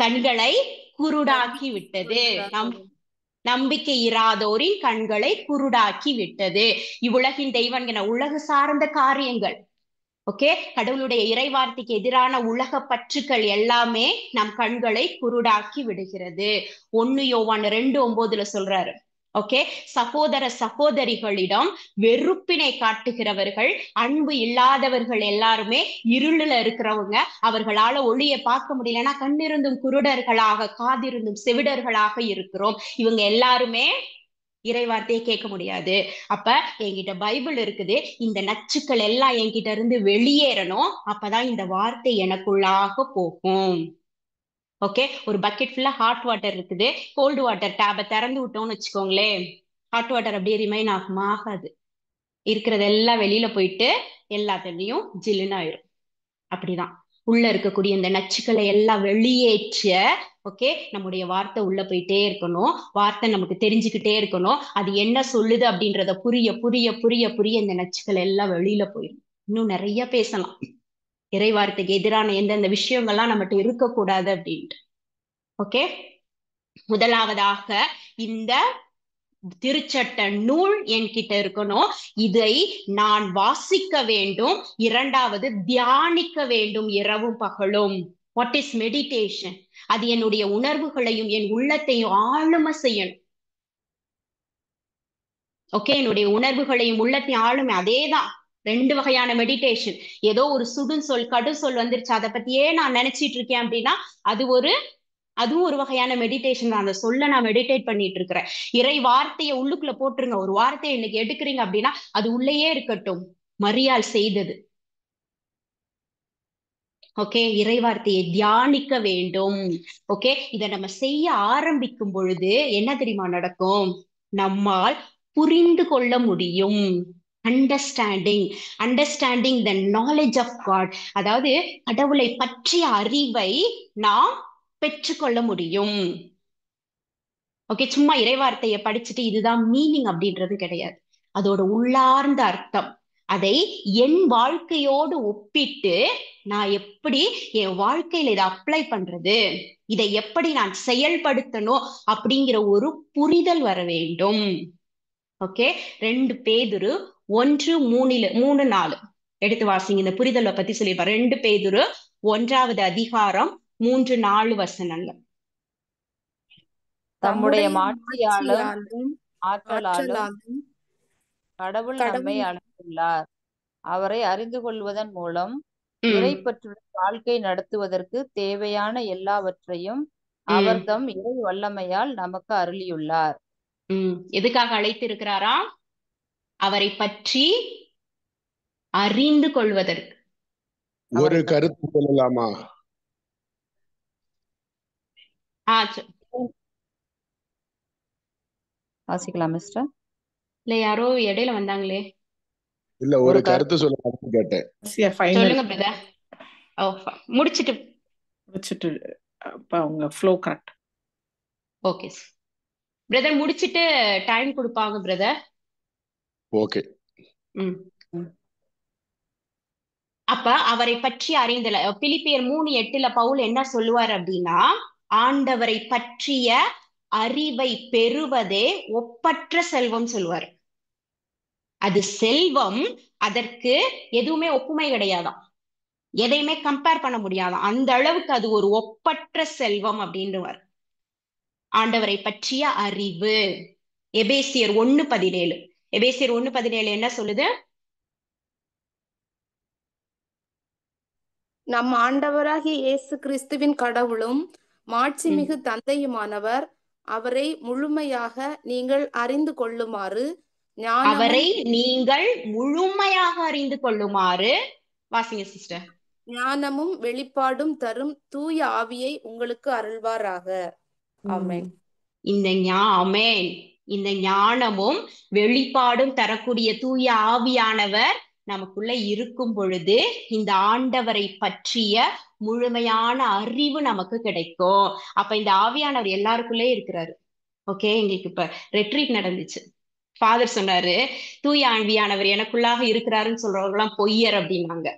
கண்களை குருடாக்கி விட்டது, நம்பிக்கை இராதோரின் கண்களை குருடாக்கி விட்டது. இவ்வுலகின் தெய்வம் என உலக சார்ந்த காரியங்கள், ஓகே, கடவுளுடைய இறைவார்த்தைக்கு எதிரான உலக பற்றுக்கள் எல்லாமே நம் கண்களை குருடாக்கி விடுகிறது. 1 யோவான் 2:9 சொல்றாரு. ஓகே, சகோதர சகோதரிகளிடம் வெறுப்பினை காட்டுகிறவர்கள், அன்பு இல்லாதவர்கள் எல்லாருமே இருளில் இருக்கிறவங்க. அவர்களால ஒளியை பார்க்க முடியலன்னா கண்ணிருந்தும் குருடர்களாக, காதிருந்தும் செவிடர்களாக இருக்கிறோம். இவங்க எல்லாருமே இறை வார்த்தையை கேட்க முடியாது. அப்ப என்கிட்ட பைபிள் இருக்குது, இந்த நச்சுக்கள் எல்லாம் என்கிட்ட இருந்து வெளியேறணும், அப்பதான் இந்த வார்த்தை எனக்குள்ளாக போகும். ஓகே, ஒரு பக்கெட் ஃபுல்லா ஹாட் வாட்டர் இருக்குது, கோல்டு வாட்டர் டேபை திறந்து விட்டோம்னு வச்சுக்கோங்களேன், ஹாட் வாட்டர் அப்படியே ரிமைன் ஆகுமா? ஆகாது. இருக்கிறதெல்லாம் வெளியில போயிட்டு எல்லா தண்ணியும் ஜில்லுன்னு ஆயிரும். அப்படிதான் உள்ள இருக்கக்கூடிய இந்த நச்சுக்களை எல்லாம் வெளியேற்ற, ஓகே, நம்முடைய வார்த்தை உள்ள போயிட்டே இருக்கணும், வார்த்தை நமக்கு தெரிஞ்சுக்கிட்டே இருக்கணும், அது என்ன சொல்லுது அப்படின்றத புரிய புரிய புரிய புரிய இந்த நச்சுக்கள் எல்லாம் வெளியில போயிடும். இன்னும் நிறைய பேசலாம், இறை வார்த்தைக்கு எதிரான எந்தெந்த விஷயங்கள்லாம் நம்மகிட்ட இருக்கக்கூடாது அப்படின்ட்டு. ஓகே, முதலாவதாக இந்த திருச்சட்ட நூல் என்கிட்ட இருக்கணும், இதை நான் வாசிக்க வேண்டும். இரண்டாவது, தியானிக்க வேண்டும் இரவும் பகலும். What is meditation? அது என்னுடைய உணர்வுகளையும் என் உள்ளத்தையும் ஆளுமை செய்யணும். ஓகே, என்னுடைய உணர்வுகளையும் உள்ளத்தையும் ஆளுமை. அதேதான் 2 வகையான மெடிடேஷன். ஏதோ ஒரு சுடுசொல் கடுசொல் வந்துருச்சு, அதை பத்தியே நான் நினைச்சிட்டு இருக்கேன் அப்படின்னா அதுவும் ஒரு வகையான மெடிடேஷன் தான். அந்த சொல்ல நான் மெடிடேட் பண்ணிட்டு இருக்கிறேன். இறை வார்த்தையை உள்ளுக்குள்ள போட்டுருங்க. ஒரு வார்த்தையை இன்னைக்கு எடுக்கிறீங்க அப்படின்னா அது உள்ளேயே இருக்கட்டும். மரியாள் செய்தது. ஓகே, இறை வார்த்தையை தியானிக்க வேண்டும். ஓகே, இதை நம்ம செய்ய ஆரம்பிக்கும் பொழுது என்ன தெரியுமா நடக்கும்? நம்மால் புரிந்து கொள்ள முடியும். Understanding the knowledge of God, அதாவது கடவுளை பற்றிய அறிவை நாம் பெற்றுக்கொள்ள முடியும். ஓகே, சும்மா இறைவார்த்தையை படிச்சுட்டு இதுதான் மீனிங் அப்படின்றது கிடையாது. அதோட உள்ளார்ந்த அர்த்தம், அதை என் வாழ்க்கையோடு ஒப்பிட்டு நான் எப்படி என் வாழ்க்கையில இதை அப்ளை பண்றது, இதை எப்படி நான் செயல்படுத்தணும் அப்படிங்கிற ஒரு புரிதல் வர வேண்டும். ஓகே, 2 பேதுரு 1:3-4 எடுத்து வாசிங்க. இந்த புரிதலை பத்தி சொல்லியிருப்பார். 2 பேதுரு 1வது அதிகாரம் 3-4 வசனங்கள். தம்முடைய மாட்சியாலும் ஆற்றலாலும் கடவுள் நம்மை அழைத்துள்ளார். அவரை அறிந்து கொள்வதன் மூலம் இறைப்பற்றுடன் வாழ்க்கை நடத்துவதற்கு தேவையான எல்லாவற்றையும் அவர் தம் இறை வல்லமையால் நமக்கு அருளியுள்ளார். எதுக்காக அழைத்திருக்கிறாரா? அவரை பற்றி அறிந்து கொள்வதற்கு. ஒரு கருத்து சொல்லலாமா? வாசிக்கலாம் மிஸ்டர். இல்ல யாரோ இடையில வந்தாங்களே. இல்ல ஒரு கருத்து சொல்லலாம்னு கேட்டேன். சொல்லுங்க பிரதர். முடிச்சிட்டு அவங்க ஃப்ளோ கரெக்ட். ஓகே பிரதர், முடிச்சிட்டு டைம் கொடுப்பாங்க பிரதர். ஓகே. அப்ப அவரை பற்றி அறிந்தல பிலிப்பியர் 3:8 பவுல் என்ன சொல்லுவார் அப்படின்னா, ஆண்டவரை பற்றிய அறிவை பெறுவதே ஒப்பற்ற செல்வம் சொல்லுவார். அது செல்வம், அதற்கு எதுவுமே ஒப்புமை கிடையாதாம், எதையுமே கம்பேர் பண்ண முடியாதாம். அந்த அளவுக்கு அது ஒரு ஒப்பற்ற செல்வம் அப்படின்றவர். ஆண்டவரை பற்றிய அறிவு. எபேசியர் 1:17 எபேசியர் 1:17 என்ன சொல்லுது? நம் ஆண்டவராகிய இயேசு கிறிஸ்துவின் கடவுளும் மாட்சிமிகு தந்தையுமானவர் அவரை முழுமையாக நீங்கள் அறிந்து கொள்ளுமாறு வாசிங்க சிஸ்டர். ஞானமும் வெளிப்பாடும் தரும் தூய ஆவியை உங்களுக்கு அருள்வாராக. ஆமென். இந்த ஞானமும் வெளிப்பாடும் தரக்கூடிய தூய ஆவியானவர் நமக்குள்ள இருக்கும் பொழுது இந்த ஆண்டவரை பற்றிய முழுமையான அறிவு நமக்கு கிடைக்கும். அப்ப இந்த ஆவியானவர் எல்லாருக்குள்ளே இருக்கிறாரு. ஓகே, எங்களுக்கு இப்ப ரெட்ரீட் நடந்துச்சு. ஃபாதர் சொன்னாரு, தூய ஆவியானவர் எனக்குள்ளாக இருக்கிறாருன்னு சொல்றவங்க எல்லாம் பொய்யர் அப்படின்னாங்க.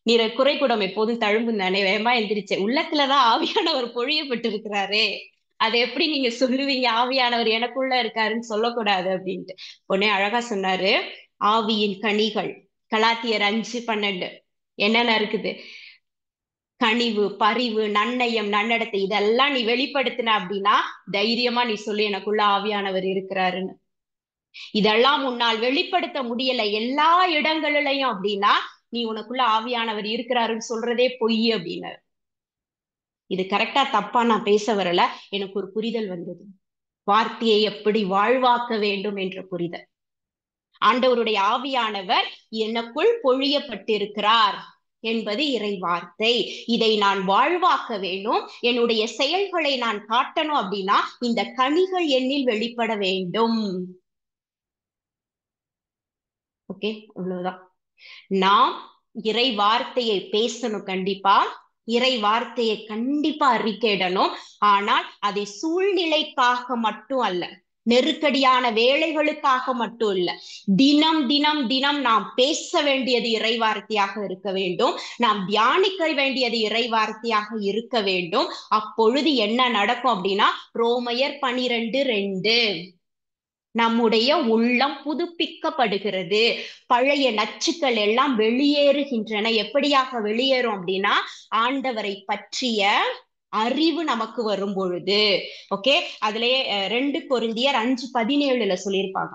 நீ குறைக்கூடம் எப்போதும் தழும்பும் தானே, வேகமா எந்திரிச்சேன். உள்ளத்துலதான் ஆவியானவர் பொழியப்பட்டு இருக்கிறாரே, அதை எப்படி நீங்க சொல்லுவீங்க ஆவியானவர் எனக்குள்ள இருக்காருன்னு சொல்லக்கூடாது அப்படின்ட்டு. உடனே அழகா சொன்னாரு, ஆவியின் கனிகள் கலாத்தியர் 5:12 என்னென்ன இருக்குது? கனிவு, பரிவு, நன்னயம், நன்னடத்தை, இதெல்லாம் நீ வெளிப்படுத்தின அப்படின்னா தைரியமா நீ சொல்லு எனக்குள்ள ஆவியானவர் இருக்கிறாருன்னு. இதெல்லாம் உன்னால் வெளிப்படுத்த முடியல எல்லா இடங்களிலையும் அப்படின்னா நீ உனக்குள்ள ஆவியானவர் இருக்கிறாருன்னு சொல்றதே பொய் அப்படின்னாரு. இது கரெக்டா தப்பா நான் பேச வரல, எனக்கு ஒரு புரிதல் வந்தது. வார்த்தையை எப்படி வாழ்வாக்க வேண்டும் என்ற புரிதல். ஆண்டவருடைய ஆவியானவர் எனக்குள் பொழியப்பட்டிருக்கிறார் என்பது இறை வார்த்தை. இதை நான் வாழ்வாக்க வேணும், என்னுடைய செயல்களை நான் காட்டணும் அப்படின்னா இந்த கனிகள் என்னில் வெளிப்பட வேண்டும். ஓகே, அவ்வளவுதான். நாம் இறை வார்த்தையை பேசணும், கண்டிப்பா இறை வார்த்தையை கண்டிப்பா அறிக்கையிடணும். ஆனால் அதை சூழ்நிலைக்காக மட்டும் அல்ல, நெருக்கடியான வேலைகளுக்காக மட்டும் இல்ல, தினம் தினம் தினம் நாம் பேச வேண்டியது இறை வார்த்தையாக இருக்க வேண்டும். நாம் தியானிக்க வேண்டியது இறை வார்த்தையாக இருக்க வேண்டும். அப்பொழுது என்ன நடக்கும் அப்படின்னா, ரோமையர் 12:2 நம்முடைய உள்ளம் புதுப்பிக்கப்படுகிறது, பழைய நச்சுக்கள் எல்லாம் வெளியேறுகின்றன. எப்படியாக வெளியேறும் அப்படின்னா, ஆண்டவரை பற்றிய அறிவு நமக்கு வரும் பொழுது. ஓகே, அதுலயே 2 கொரிந்தியர் 5:17 சொல்லியிருப்பாங்க.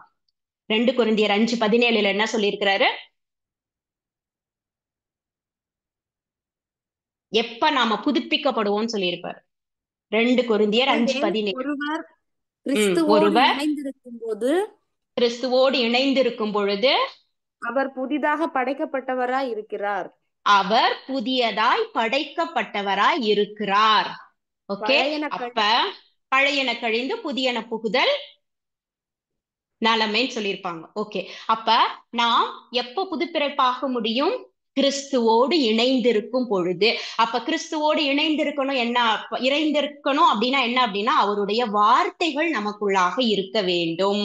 2 கொரிந்தியர் 5:17 என்ன சொல்லியிருக்கிறாரு? எப்ப நாம புதுப்பிக்கப்படுவோம்னு சொல்லியிருப்பாரு. 2 கொரிந்தியர் 5:17 ஒருவர் கிறிஸ்துவோடு இணைந்திருக்கும் பொழுது அவர் புதிதாக படைக்கப்பட்டவராய் இருக்கிறார். அவர் புதியதாய் படைக்கப்பட்டவராய் இருக்கிறார். ஓகே, அப்ப பழையன கழிந்து புதியன புகுதல் நலமேன்னு சொல்லியிருப்பாங்க. ஓகே, அப்ப நாம் எப்ப புதுப்பிறப்பாக முடியும்? கிறிஸ்துவோடு இணைந்திருக்கும் பொழுது. அப்ப கிறிஸ்துவோடு இணைந்திருக்கணும் அப்படின்னா என்ன அப்படின்னா, அவருடைய வார்த்தைகள் நமக்குள்ளாக இருக்க வேண்டும்,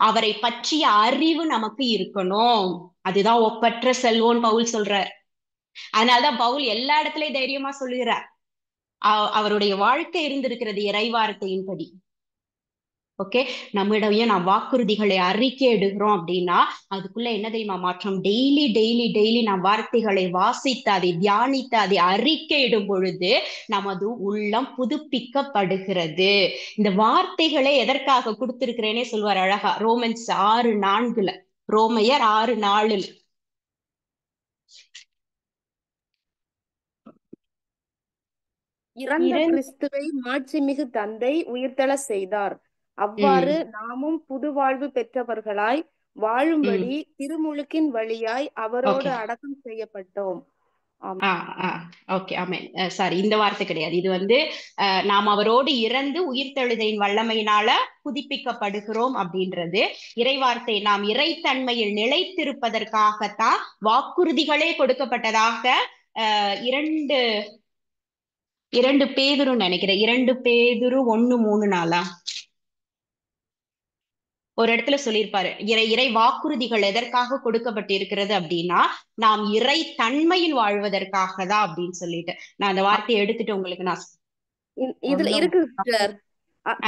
அவரை பற்றிய அறிவு நமக்கு இருக்கணும். அதுதான் ஒப்பற்ற செல்வம் பவுல் சொல்றார். அதனாலதான் பவுல் எல்லா இடத்துலயும் தைரியமா சொல்லுகிறார், அவருடைய வாழ்க்கை இருந்திருக்கிறது இறை வார்த்தையின்படி. ஓகே, நம்மிடையே நாம் வாக்குறுதிகளை அறிக்கை எடுக்கிறோம் அப்படின்னா அதுக்குள்ள என்ன தெரியுமா மாற்றம்? டெய்லி டெய்லி டெய்லி நாம் வார்த்தைகளை வாசித்து அதை தியானித்து அதை அறிக்கையிடும் பொழுது நமது உள்ளம் புதுப்பிக்கப்படுகிறது. இந்த வார்த்தைகளை எதற்காக கொடுத்திருக்கிறேனே சொல்வார் அழகா, ரோமன்ஸ் 6:4 ரோமையர் 6:4 இறந்த கிறிஸ்துவை மாட்சிமிகு தந்தை உயிர்த்தெழ செய்தார். அவ்வாறு நாமும் புது வாழ்வு பெற்றவர்களாய் வாழும்படி திருமுழுக்கின் வழியாய் அவரோடு அடக்கம் செய்யப்பட்டோம். ஓகே, ஆமென். சாரி, இந்த வார்த்தை கிடையாது. இது வந்து நாம் அவரோடு இறந்து உயிர்த்தெழுதலின் வல்லமையினால புதுப்பிக்கப்படுகிறோம் அப்படின்றது இறைவார்த்தை. நாம் இறைத்தன்மையில் நிலைத்திருப்பதற்காகத்தான் வாக்குறுதிகளே கொடுக்கப்பட்டதாக இரண்டு பேதுருன்னு நினைக்கிறேன். 2 பேதுரு 1:3 ஒரு இடத்துல சொல்லியிருப்பாரு, இறை வாக்குறுதிகள் எதற்காக கொடுக்கப்பட்டு இருக்கிறது அப்படின்னா நாம் இறை தன்மையில் வாழ்வதற்காக தான் அப்படின்னு சொல்லிட்டு நான் அந்த வார்த்தையை எடுத்துட்டு உங்களுக்கு நான் இதுல இருக்கு சிஸ்டர்.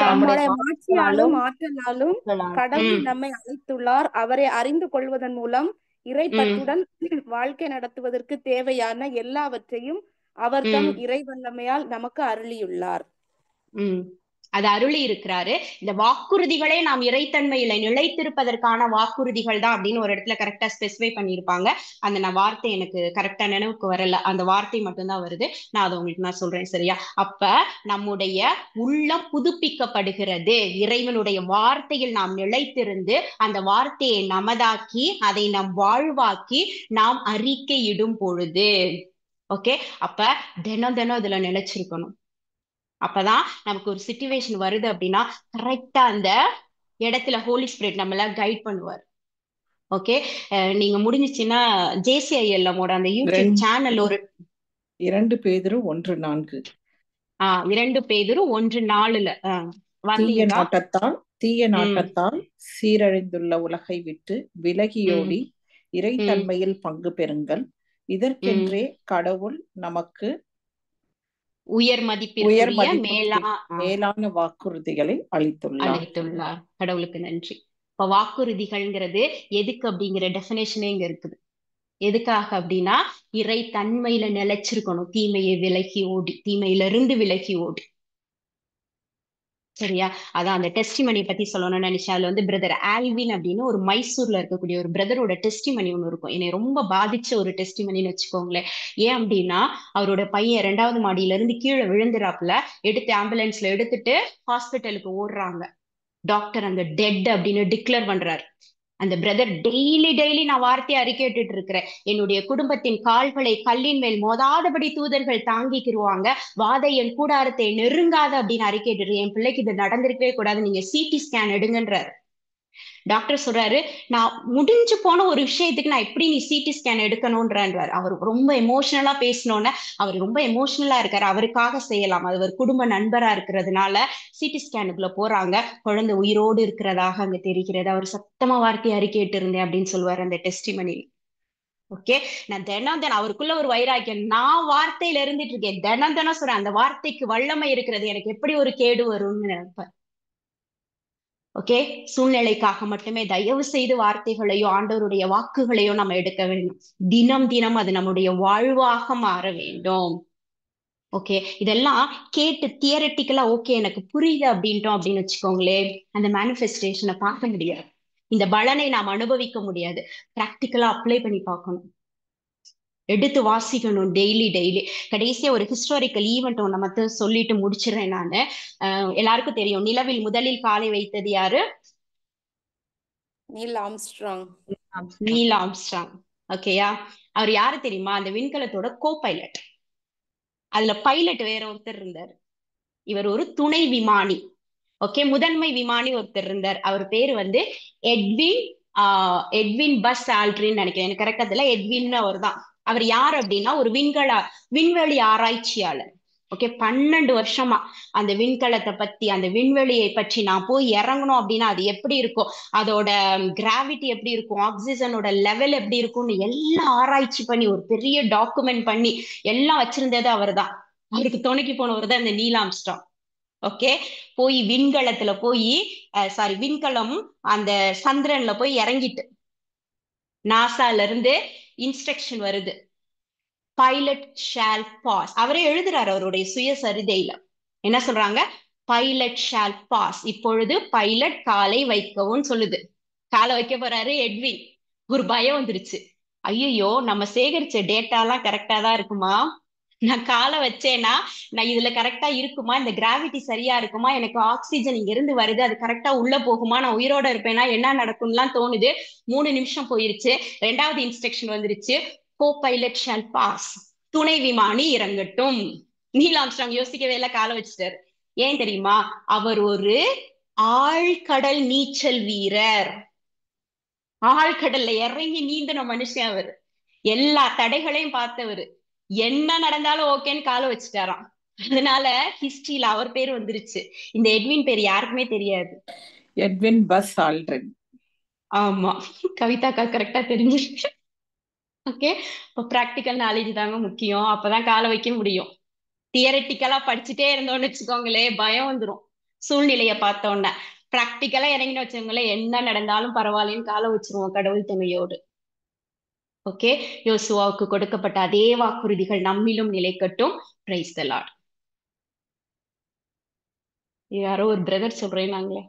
தம்முடைய மாட்சியாலும் ஆற்றலாலும் கடவுள் நம்மை அழைத்துள்ளார். அவரை அறிந்து கொள்வதன் மூலம் இறைப்பற்றுடன் வாழ்க்கை நடத்துவதற்கு தேவையான எல்லாவற்றையும் அவர் தம் இறை வல்லமையால் நமக்கு அருளியுள்ளார். அது அருளி இருக்கிறாரு. இந்த வாக்குறுதிகளே நாம் இறைத்தன்மையில நிலைத்திருப்பதற்கான வாக்குறுதிகள் தான் அப்படின்னு ஒரு இடத்துல கரெக்டா ஸ்பெசிஃபை பண்ணியிருப்பாங்க. அந்த வார்த்தை எனக்கு கரெக்டா நினைவுக்கு வரல. அந்த வார்த்தை மட்டும்தான் வருது. நான் அதை உங்களுக்கு நான் சொல்றேன், சரியா? அப்ப நம்முடைய உள்ளம் புதுப்பிக்கப்படுகிறது. இறைவனுடைய வார்த்தையில் நாம் நிலைத்திருந்து அந்த வார்த்தையை நமதாக்கி அதை நாம் வாழ்வாக்கி நாம் அறிக்கையிடும் பொழுது, ஓகே, அப்ப தினம் இதுல நிலைச்சிருக்கணும். அப்பதான் நமக்கு ஒரு சிச்சுவேஷன் வருது அப்படின்னா கரெக்டா அந்த இடத்துல ஹோலி ஸ்பிரிட் நம்மள கைட் பண்ணுவார். ஓகே, நீங்க முடிஞ்சிச்சுன்னா ஜேசிஐஎல்லமோட அந்த யூடியூப் சேனல் ஒரு 2 பேதுரு 1:4 2 பேதுரு 1:4 தீய நாட்டத்தால் சீரழிந்துள்ள உலகை விட்டு விலகியோடி இறைத்தன்மையில் பங்கு பெறுங்கள். இதற்கென்றே கடவுள் நமக்கு உயர் மதிப்பிற்குரிய மேலான வாக்குறுதிகளை அளித்துள்ளார். கடவுளுக்கு நன்றி. இப்ப வாக்குறுதிகள்ங்கிறது எதுக்கு அப்படிங்கிற டெஃபினேஷனே இங்க இருக்குது. எதுக்காக அப்படின்னா இறை தன்மையில நிலைச்சிருக்கணும். தீமையிலிருந்து விலகி ஓடி, சரியா? அதான் அந்த டெஸ்டிமனி பத்தி சொல்லணும்னு நினைச்சேன். அதுல வந்து பிரதர் ஆல்வின் அப்படின்னு ஒரு மைசூர்ல இருக்கக்கூடிய ஒரு பிரதரோட டெஸ்டிமனி ஒண்ணு இருக்கும். என்னை ரொம்ப பாதிச்ச ஒரு டெஸ்டிமனின்னு வச்சுக்கோங்களேன். ஏன் அப்படின்னா அவரோட பையன் 2வது மாடியில இருந்து கீழே விழுந்துறாப்புல. எடுத்து ஆம்புலன்ஸ்ல எடுத்துட்டு ஹாஸ்பிட்டலுக்கு ஓடுறாங்க. டாக்டர் அங்க டெட் அப்படின்னு டிக்ளேர் பண்றாரு. அந்த பிரதர் டெய்லி நான் வார்த்தையை அறிக்கையிட்டு இருக்கிறேன். என்னுடைய குடும்பத்தின் கால்களை கல்லின் மேல் மோதாதபடி தூதர்கள் தாங்கிக்கிருவாங்க. வாதை என் கூடாரத்தை நெருங்காத அப்படின்னு அறிக்கையிட்டு, என் பிள்ளைக்கு இது நடந்திருக்கவே கூடாது, நீங்க சிடி ஸ்கேன் எடுங்கன்றாரு. டாக்டர் சொல்றாரு, நான் முடிஞ்சு போன ஒரு விஷயத்துக்கு நான் எப்படி நீ சிடி ஸ்கேன் எடுக்கணும்ன்றார். அவர் ரொம்ப எமோஷனலா பேசணும்னு, அவர் ரொம்ப எமோஷனலா இருக்காரு. அவருக்காக செய்யலாம், அது ஒரு குடும்ப நண்பரா இருக்கிறதுனால சிடி ஸ்கேனுக்குள்ள போறாங்க. குழந்தை உயிரோடு இருக்கிறதாக அங்க தெரிகிறது. அவர் சத்தமா வார்த்தையை அறிக்கையிட்டு இருந்தேன் அப்படின்னு சொல்லுவாரு அந்த டெஸ்டிமனியில். ஓகே, நான் தினம் அவருக்குள்ள ஒரு வைராக்கியம். நான் வார்த்தையில இருந்துட்டு இருக்கேன், தினம் சொல்றேன் அந்த வார்த்தைக்கு வல்லமை இருக்கிறது, எனக்கு எப்படி ஒரு கேடு வரும்னு நினைப்பேன். ஓகே, சூழ்நிலைக்காக மட்டுமே தயவு செய்து வார்த்தைகளையோ ஆண்டவருடைய வாக்குகளையோ நம்ம எடுக்க வேண்டும். தினம் அது நம்முடைய வாழ்வாக மாற வேண்டும். ஓகே, இதெல்லாம் கேட்டு தியரட்டிக்கலா ஓகே எனக்கு புரியுது அப்படின்ட்டோம் அப்படின்னு வச்சுக்கோங்களேன், அந்த மேனிஃபெஸ்டேஷனை பார்க்க முடியாது. இந்த பலனை நாம் அனுபவிக்க முடியாது. பிராக்டிக்கலா அப்ளை பண்ணி பார்க்கணும், எடுத்து வாசிக்கணும் டெய்லி. கடைசியா ஒரு ஹிஸ்டாரிக்கல் ஈவெண்ட் ஒண்ணு மட்டும் சொல்லிட்டு முடிச்சிடுறேன் நானு. எல்லாருக்கும் தெரியும், நிலவில் முதலில் காலை வைத்தது யாரு? Neil Armstrong. ஓகேயா? அவர் யாரு தெரியுமா? அந்த விண்கலத்தோட கோ பைலட். அதுல பைலட் வேற ஒருத்தர் இருந்தார், இவர் ஒரு துணை விமானி. ஓகே, முதன்மை விமானி ஒருத்தர் இருந்தார். அவர் பேரு வந்து எட்வின் பஸ் ஆல்ட்ரின்னு நினைக்கிறேன், எனக்கு கரெக்டா தெரியல. எட்வின் அவர் தான். அவர் யார் அப்படின்னா ஒரு விண்வெளி ஆராய்ச்சியாளர். ஓகே, 12 வருஷமா அந்த விண்கலத்தை பத்தி, அந்த விண்வெளியை பற்றி நான் போய் இறங்கணும் அப்படின்னா அது எப்படி இருக்கும், அதோட கிராவிட்டி எப்படி இருக்கும், ஆக்சிஜனோட லெவல் எப்படி இருக்கும்னு எல்லாம் ஆராய்ச்சி பண்ணி ஒரு பெரிய டாக்குமெண்ட் பண்ணி எல்லாம் வச்சிருந்தது அவர் தான். அவருக்கு துணைக்கு போனவர் தான் இந்த நீல் ஆம்ஸ்ட்ராங். ஓகே, போய் விண்கலத்துல போய் விண்கலம் அந்த சந்திரன்ல போய் இறங்கிட்டு நாசால இருந்து இன்ஸ்ட்ரக்ஷன் வருது, பைலட் ஷால் பாஸ். அவரே எழுதுறாரு அவருடைய சுயசரிதையில. என்ன சொல்றாங்க? Pilot shall pass. இப்பொழுது பைலட் காலை வைக்கவும் சொல்லுது. காலை வைக்க போறாரு எட்வின். ஒரு பயம் வந்துருச்சு. ஐயோ, நம்ம சேகரிச்ச டேட்டாலாம் கரெக்டா தான் இருக்குமா, நான் காலை வச்சேன்னா நான் இதுல கரெக்டா இருக்குமா, இந்த கிராவிட்டி சரியா இருக்குமா, எனக்கு ஆக்சிஜன் இங்க இருந்து வருது, அது கரெக்டா உள்ள போகுமா, நான் உயிரோட இருப்பேனா, என்ன நடக்கும்லாம் தோணுது. 3 நிமிஷம் போயிருச்சு. 2வது இன்ஸ்ட்ரக்ஷன் வந்துருச்சு. கோ பைலட் ஷால் பாஸ், துணை விமானி இறங்கட்டும். நீல் ஆம்ஸ்ட்ராங் யோசிக்கவே இல்ல, காலை வச்சுட்டாரு. ஏன் தெரியுமா? அவர் ஒரு ஆழ்கடல் நீச்சல் வீரர். ஆழ்கடல்ல இறங்கி நீந்தின மனுஷன் அவர். எல்லா தடைகளையும் பார்த்தவர். என்ன நடந்தாலும் ஓகேன்னு காலை வச்சுட்டாராம். அதனால ஹிஸ்டரியில அவர் பேர் வந்துருச்சு. இந்த எட்வின் பேர் யாருக்குமே தெரியாது. Edwin Buzz Aldrin. ஆமா, கவிதாக்கா கரெக்டா தெரிஞ்சிருக்கு. ஓகே, இப்போ ப்ராக்டிக்கல் நாலேஜ் தாங்க முக்கியம். அப்பதான் காலை வைக்க முடியும். தியரட்டிக்கலா படிச்சுட்டே இருந்தோம்னு வச்சுக்கோங்களே, பயம் வந்துடும் சூழ்நிலைய பார்த்தோன்னே. ப்ராக்டிக்கலா இறங்கின்னு வச்சுக்கோங்களேன், என்ன நடந்தாலும் பரவாயில்லன்னு காலை வச்சிருவோம் கடவுள் துணையோடு. ஓகே, யோசுவாவுக்கு கொடுக்கப்பட்ட அதே வாக்குறுதிகள் நம்மிலும் நிலைக்கட்டும். Praise the Lord. யாரோ ஒரு பிரதர் சொல்றேன் நாங்களே.